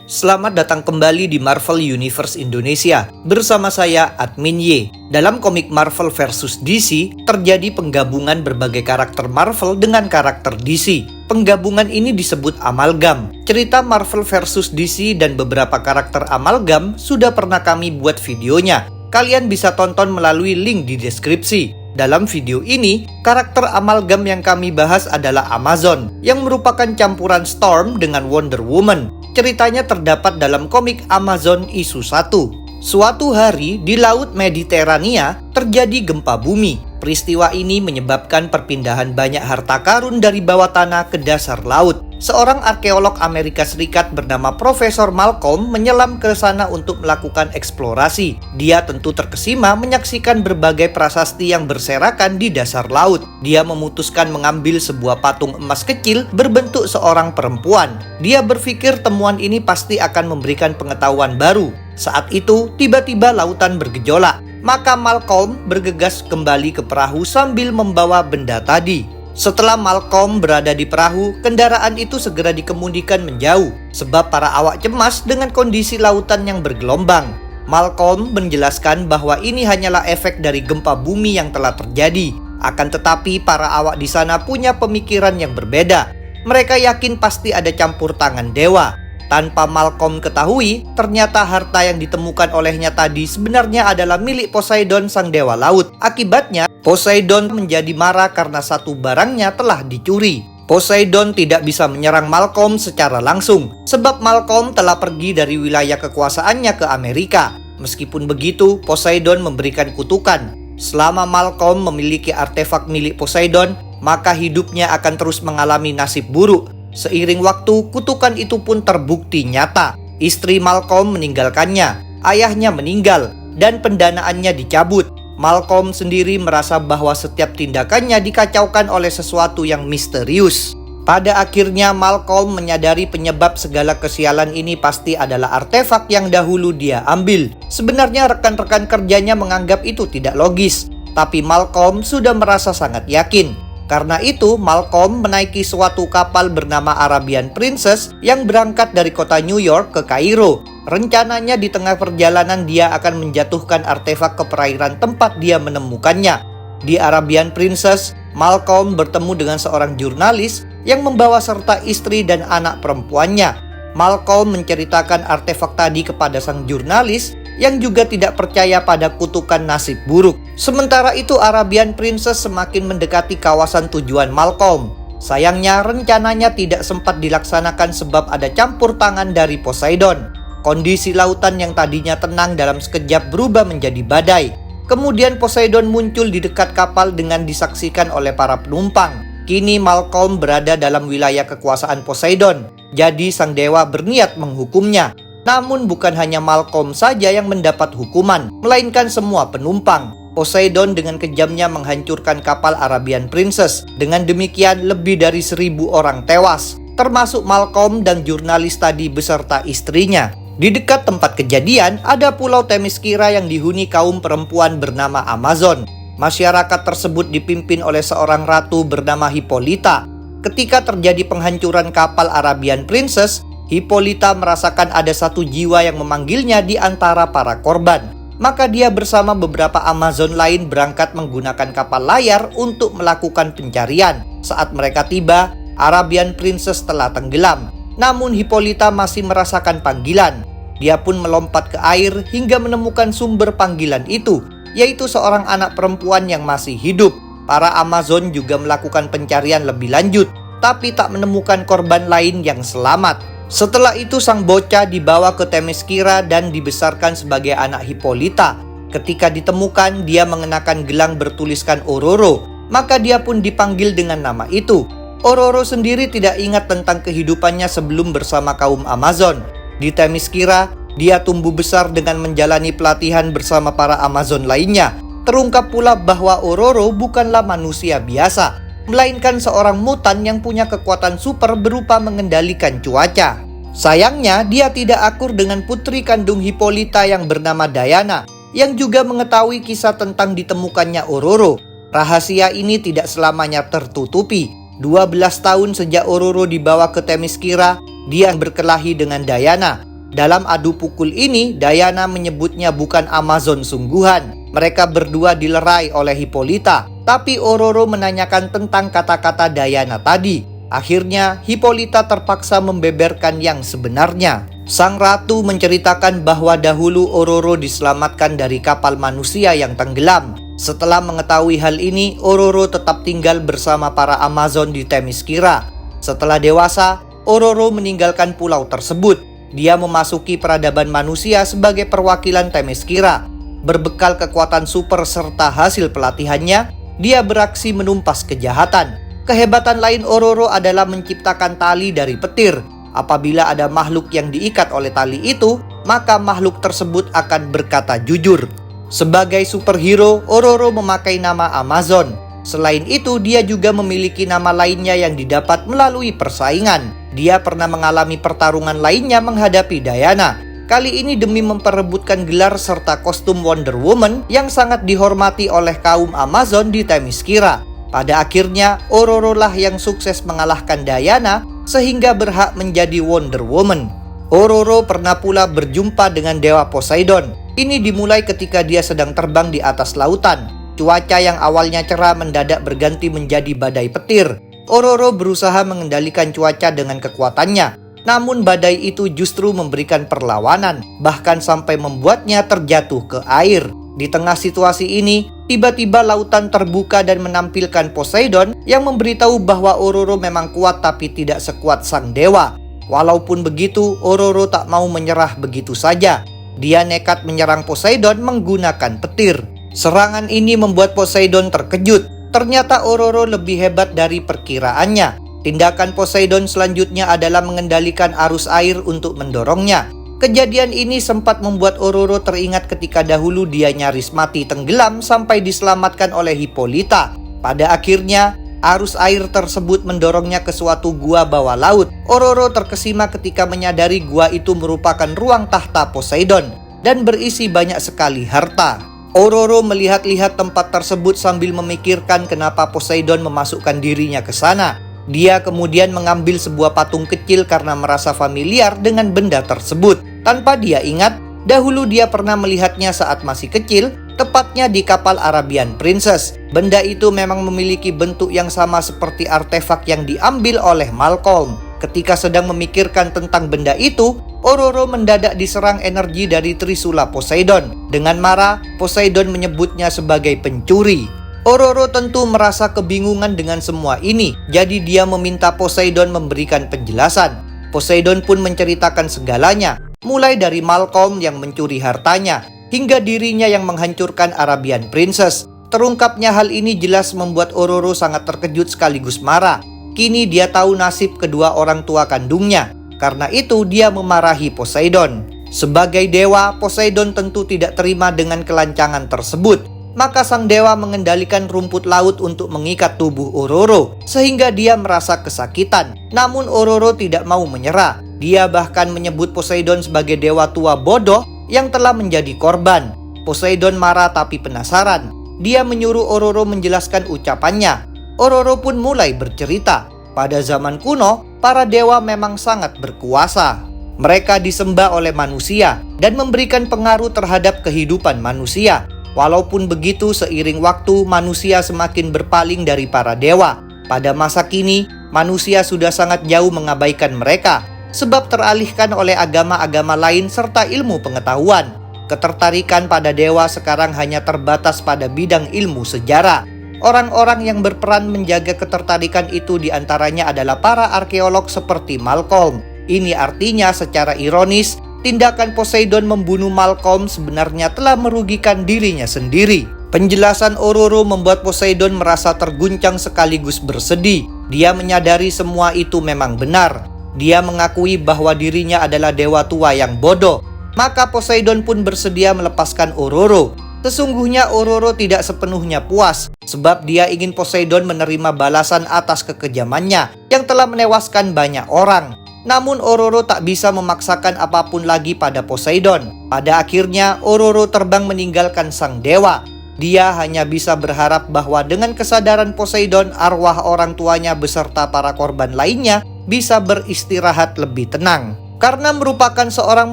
Selamat datang kembali di Marvel Universe Indonesia. Bersama saya, Admin Y. Dalam komik Marvel vs DC, terjadi penggabungan berbagai karakter Marvel dengan karakter DC. Penggabungan ini disebut amalgam. Cerita Marvel vs DC dan beberapa karakter amalgam sudah pernah kami buat videonya. Kalian bisa tonton melalui link di deskripsi. Dalam video ini, karakter amalgam yang kami bahas adalah Amazon, yang merupakan campuran Storm dengan Wonder Woman. Ceritanya terdapat dalam komik Amazon Issue 1. Suatu hari di Laut Mediterania terjadi gempa bumi. Peristiwa ini menyebabkan perpindahan banyak harta karun dari bawah tanah ke dasar laut. Seorang arkeolog Amerika Serikat bernama Profesor Malcolm menyelam ke sana untuk melakukan eksplorasi. Dia tentu terkesima menyaksikan berbagai prasasti yang berserakan di dasar laut. Dia memutuskan mengambil sebuah patung emas kecil berbentuk seorang perempuan. Dia berpikir temuan ini pasti akan memberikan pengetahuan baru. Saat itu, tiba-tiba lautan bergejolak. Maka Malcolm bergegas kembali ke perahu sambil membawa benda tadi. Setelah Malcolm berada di perahu, kendaraan itu segera dikemudikan menjauh sebab para awak cemas dengan kondisi lautan yang bergelombang. Malcolm menjelaskan bahwa ini hanyalah efek dari gempa bumi yang telah terjadi. Akan tetapi para awak di sana punya pemikiran yang berbeda. Mereka yakin pasti ada campur tangan dewa. Tanpa Malcolm ketahui, ternyata harta yang ditemukan olehnya tadi sebenarnya adalah milik Poseidon sang dewa laut. Akibatnya, Poseidon menjadi marah karena satu barangnya telah dicuri. Poseidon tidak bisa menyerang Malcolm secara langsung, sebab Malcolm telah pergi dari wilayah kekuasaannya ke Amerika. Meskipun begitu, Poseidon memberikan kutukan. Selama Malcolm memiliki artefak milik Poseidon, maka hidupnya akan terus mengalami nasib buruk. Seiring waktu, kutukan itu pun terbukti nyata. Istri Malcolm meninggalkannya, ayahnya meninggal, dan pendanaannya dicabut. Malcolm sendiri merasa bahwa setiap tindakannya dikacaukan oleh sesuatu yang misterius. Pada akhirnya Malcolm menyadari penyebab segala kesialan ini pasti adalah artefak yang dahulu dia ambil. Sebenarnya rekan-rekan kerjanya menganggap itu tidak logis, tapi Malcolm sudah merasa sangat yakin. Karena itu, Malcolm menaiki suatu kapal bernama Arabian Princess yang berangkat dari kota New York ke Kairo. Rencananya di tengah perjalanan dia akan menjatuhkan artefak ke perairan tempat dia menemukannya. Di Arabian Princess, Malcolm bertemu dengan seorang jurnalis yang membawa serta istri dan anak perempuannya. Malcolm menceritakan artefak tadi kepada sang jurnalis yang juga tidak percaya pada kutukan nasib buruk. Sementara itu Arabian Princess semakin mendekati kawasan tujuan Malcolm. Sayangnya rencananya tidak sempat dilaksanakan sebab ada campur tangan dari Poseidon. Kondisi lautan yang tadinya tenang dalam sekejap berubah menjadi badai. Kemudian Poseidon muncul di dekat kapal dengan disaksikan oleh para penumpang. Kini Malcolm berada dalam wilayah kekuasaan Poseidon. Jadi sang dewa berniat menghukumnya. Namun bukan hanya Malcolm saja yang mendapat hukuman, melainkan semua penumpang. Poseidon dengan kejamnya menghancurkan kapal Arabian Princess. Dengan demikian lebih dari 1.000 orang tewas, termasuk Malcolm dan jurnalis tadi beserta istrinya. Di dekat tempat kejadian ada pulau Themyscira yang dihuni kaum perempuan bernama Amazon. Masyarakat tersebut dipimpin oleh seorang ratu bernama Hippolyta. Ketika terjadi penghancuran kapal Arabian Princess, Hippolyta merasakan ada satu jiwa yang memanggilnya di antara para korban. Maka dia bersama beberapa Amazon lain berangkat menggunakan kapal layar untuk melakukan pencarian. Saat mereka tiba, Arabian Princess telah tenggelam. Namun Hippolyta masih merasakan panggilan. Dia pun melompat ke air hingga menemukan sumber panggilan itu, yaitu seorang anak perempuan yang masih hidup. Para Amazon juga melakukan pencarian lebih lanjut, tapi tak menemukan korban lain yang selamat. Setelah itu sang bocah dibawa ke Themyscira dan dibesarkan sebagai anak Hippolyta. Ketika ditemukan, dia mengenakan gelang bertuliskan Ororo, maka dia pun dipanggil dengan nama itu. Ororo sendiri tidak ingat tentang kehidupannya sebelum bersama kaum Amazon. Di Themyscira, dia tumbuh besar dengan menjalani pelatihan bersama para Amazon lainnya. Terungkap pula bahwa Ororo bukanlah manusia biasa, melainkan seorang mutan yang punya kekuatan super berupa mengendalikan cuaca. Sayangnya, dia tidak akur dengan putri kandung Hippolyta yang bernama Diana, yang juga mengetahui kisah tentang ditemukannya Ororo. Rahasia ini tidak selamanya tertutupi. 12 tahun sejak Ororo dibawa ke Themyscira, dia berkelahi dengan Diana. Dalam adu pukul ini, Diana menyebutnya bukan Amazon sungguhan. Mereka berdua dilerai oleh Hippolyta, tapi Ororo menanyakan tentang kata-kata Diana tadi. Akhirnya, Hippolyta terpaksa membeberkan yang sebenarnya. Sang ratu menceritakan bahwa dahulu Ororo diselamatkan dari kapal manusia yang tenggelam. Setelah mengetahui hal ini, Ororo tetap tinggal bersama para Amazon di Themyscira. Setelah dewasa, Ororo meninggalkan pulau tersebut. Dia memasuki peradaban manusia sebagai perwakilan Themyscira. Berbekal kekuatan super serta hasil pelatihannya, dia beraksi menumpas kejahatan. Kehebatan lain Ororo adalah menciptakan tali dari petir. Apabila ada makhluk yang diikat oleh tali itu, maka makhluk tersebut akan berkata jujur. Sebagai superhero, Ororo memakai nama Amazon. Selain itu, dia juga memiliki nama lainnya yang didapat melalui persaingan. Dia pernah mengalami pertarungan lainnya menghadapi Diana. Kali ini demi memperebutkan gelar serta kostum Wonder Woman yang sangat dihormati oleh kaum Amazon di Themyscira. Pada akhirnya, Ororo lah yang sukses mengalahkan Diana sehingga berhak menjadi Wonder Woman. Ororo pernah pula berjumpa dengan Dewa Poseidon. Ini dimulai ketika dia sedang terbang di atas lautan. Cuaca yang awalnya cerah mendadak berganti menjadi badai petir. Ororo berusaha mengendalikan cuaca dengan kekuatannya. Namun badai itu justru memberikan perlawanan, bahkan sampai membuatnya terjatuh ke air. Di tengah situasi ini, tiba-tiba lautan terbuka dan menampilkan Poseidon yang memberitahu bahwa Ororo memang kuat tapi tidak sekuat sang dewa. Walaupun begitu, Ororo tak mau menyerah begitu saja. Dia nekat menyerang Poseidon menggunakan petir. Serangan ini membuat Poseidon terkejut. Ternyata Ororo lebih hebat dari perkiraannya. Tindakan Poseidon selanjutnya adalah mengendalikan arus air untuk mendorongnya. Kejadian ini sempat membuat Ororo teringat ketika dahulu dia nyaris mati tenggelam sampai diselamatkan oleh Hippolyta. Pada akhirnya, arus air tersebut mendorongnya ke suatu gua bawah laut. Ororo terkesima ketika menyadari gua itu merupakan ruang tahta Poseidon dan berisi banyak sekali harta. Ororo melihat-lihat tempat tersebut sambil memikirkan kenapa Poseidon memasukkan dirinya ke sana. Dia kemudian mengambil sebuah patung kecil karena merasa familiar dengan benda tersebut. Tanpa dia ingat, dahulu dia pernah melihatnya saat masih kecil, tepatnya di kapal Arabian Princess. Benda itu memang memiliki bentuk yang sama seperti artefak yang diambil oleh Malcolm. Ketika sedang memikirkan tentang benda itu, Ororo mendadak diserang energi dari Trisula Poseidon. Dengan marah, Poseidon menyebutnya sebagai pencuri. Ororo tentu merasa kebingungan dengan semua ini, jadi dia meminta Poseidon memberikan penjelasan. Poseidon pun menceritakan segalanya, mulai dari Malcolm yang mencuri hartanya, hingga dirinya yang menghancurkan Arabian Princess. Terungkapnya hal ini jelas membuat Ororo sangat terkejut sekaligus marah. Kini dia tahu nasib kedua orang tua kandungnya, karena itu dia memarahi Poseidon. Sebagai dewa, Poseidon tentu tidak terima dengan kelancangan tersebut. Maka sang dewa mengendalikan rumput laut untuk mengikat tubuh Ororo, sehingga dia merasa kesakitan. Namun Ororo tidak mau menyerah. Dia bahkan menyebut Poseidon sebagai dewa tua bodoh yang telah menjadi korban. Poseidon marah tapi penasaran. Dia menyuruh Ororo menjelaskan ucapannya. Ororo pun mulai bercerita. Pada zaman kuno, para dewa memang sangat berkuasa. Mereka disembah oleh manusia dan memberikan pengaruh terhadap kehidupan manusia. Walaupun begitu, seiring waktu manusia semakin berpaling dari para dewa. Pada masa kini, manusia sudah sangat jauh mengabaikan mereka, sebab teralihkan oleh agama-agama lain serta ilmu pengetahuan. Ketertarikan pada dewa sekarang hanya terbatas pada bidang ilmu sejarah. Orang-orang yang berperan menjaga ketertarikan itu diantaranya adalah para arkeolog seperti Malcolm. Ini artinya secara ironis, tindakan Poseidon membunuh Malcolm sebenarnya telah merugikan dirinya sendiri. Penjelasan Ororo membuat Poseidon merasa terguncang sekaligus bersedih. Dia menyadari semua itu memang benar. Dia mengakui bahwa dirinya adalah dewa tua yang bodoh. Maka Poseidon pun bersedia melepaskan Ororo. Sesungguhnya Ororo tidak sepenuhnya puas, sebab dia ingin Poseidon menerima balasan atas kekejamannya yang telah menewaskan banyak orang. Namun Ororo tak bisa memaksakan apapun lagi pada Poseidon. Pada akhirnya Ororo terbang meninggalkan sang dewa. Dia hanya bisa berharap bahwa dengan kesadaran Poseidon, arwah orang tuanya beserta para korban lainnya bisa beristirahat lebih tenang. Karena merupakan seorang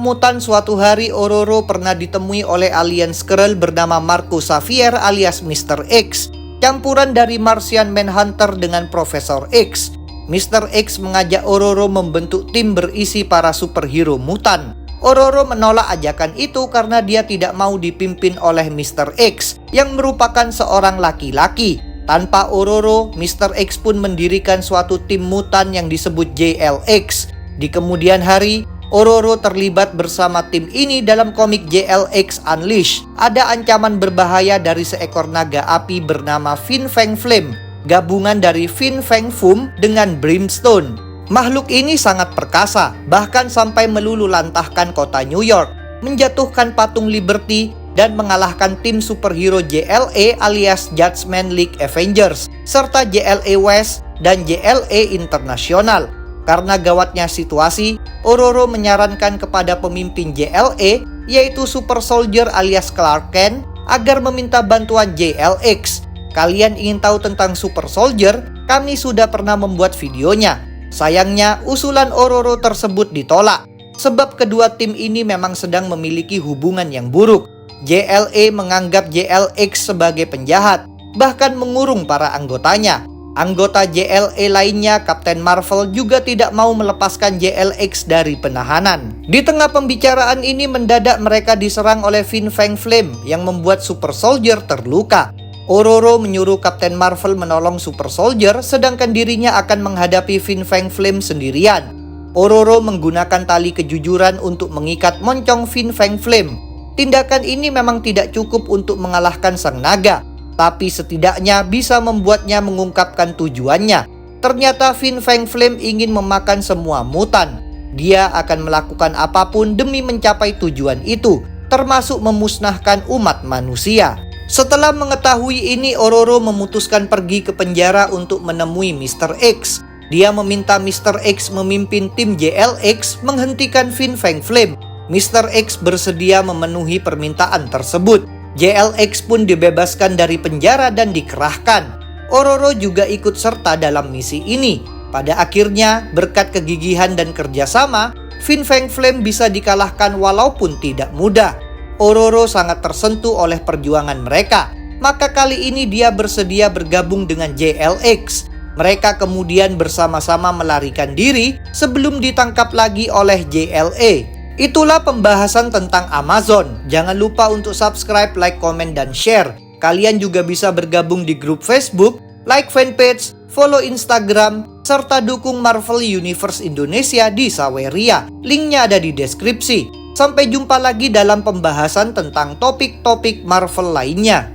mutan, suatu hari Ororo pernah ditemui oleh alien Skrull bernama Marco Xavier alias Mr. X, campuran dari Martian Manhunter dengan Profesor X. Mr. X mengajak Ororo membentuk tim berisi para superhero mutan. Ororo menolak ajakan itu karena dia tidak mau dipimpin oleh Mr. X yang merupakan seorang laki-laki. Tanpa Ororo, Mr. X pun mendirikan suatu tim mutan yang disebut JLX. Di kemudian hari, Ororo terlibat bersama tim ini dalam komik JLX Unleashed. Ada ancaman berbahaya dari seekor naga api bernama Fin Fang Flame, gabungan dari Fin Fang Foom dengan Brimstone. Makhluk ini sangat perkasa, bahkan sampai meluluhlantahkan kota New York, menjatuhkan patung Liberty, dan mengalahkan tim superhero JLA alias Judgment League Avengers, serta JLA West dan JLA International. Karena gawatnya situasi, Ororo menyarankan kepada pemimpin JLA, yaitu Super Soldier alias Clark Kent, agar meminta bantuan JLX. Kalian ingin tahu tentang Super Soldier? Kami sudah pernah membuat videonya. Sayangnya, usulan Ororo tersebut ditolak, sebab kedua tim ini memang sedang memiliki hubungan yang buruk. JLA menganggap JLX sebagai penjahat, bahkan mengurung para anggotanya. Anggota JLA lainnya, Kapten Marvel, juga tidak mau melepaskan JLX dari penahanan. Di tengah pembicaraan ini, mendadak mereka diserang oleh Fin Fang Flame yang membuat Super Soldier terluka. Ororo menyuruh Kapten Marvel menolong Super Soldier, sedangkan dirinya akan menghadapi Fin Fang Flame sendirian. Ororo menggunakan tali kejujuran untuk mengikat moncong Fin Fang Flame. Tindakan ini memang tidak cukup untuk mengalahkan sang naga, tapi setidaknya bisa membuatnya mengungkapkan tujuannya. Ternyata Fin Fang Flame ingin memakan semua mutan. Dia akan melakukan apapun demi mencapai tujuan itu, termasuk memusnahkan umat manusia. Setelah mengetahui ini, Ororo memutuskan pergi ke penjara untuk menemui Mr. X. Dia meminta Mr. X memimpin tim JLX menghentikan Fin Fang Flame. Mr. X bersedia memenuhi permintaan tersebut. JLX pun dibebaskan dari penjara dan dikerahkan. Ororo juga ikut serta dalam misi ini. Pada akhirnya, berkat kegigihan dan kerjasama, Fin Fang Flame bisa dikalahkan walaupun tidak mudah. Ororo sangat tersentuh oleh perjuangan mereka, maka kali ini dia bersedia bergabung dengan JLX. Mereka kemudian bersama-sama melarikan diri sebelum ditangkap lagi oleh JLA. Itulah pembahasan tentang Amazon. Jangan lupa untuk subscribe, like, komen, dan share. Kalian juga bisa bergabung di grup Facebook, like fanpage, follow Instagram, serta dukung Marvel Universe Indonesia di Saweria. Linknya ada di deskripsi. Sampai jumpa lagi dalam pembahasan tentang topik-topik Marvel lainnya.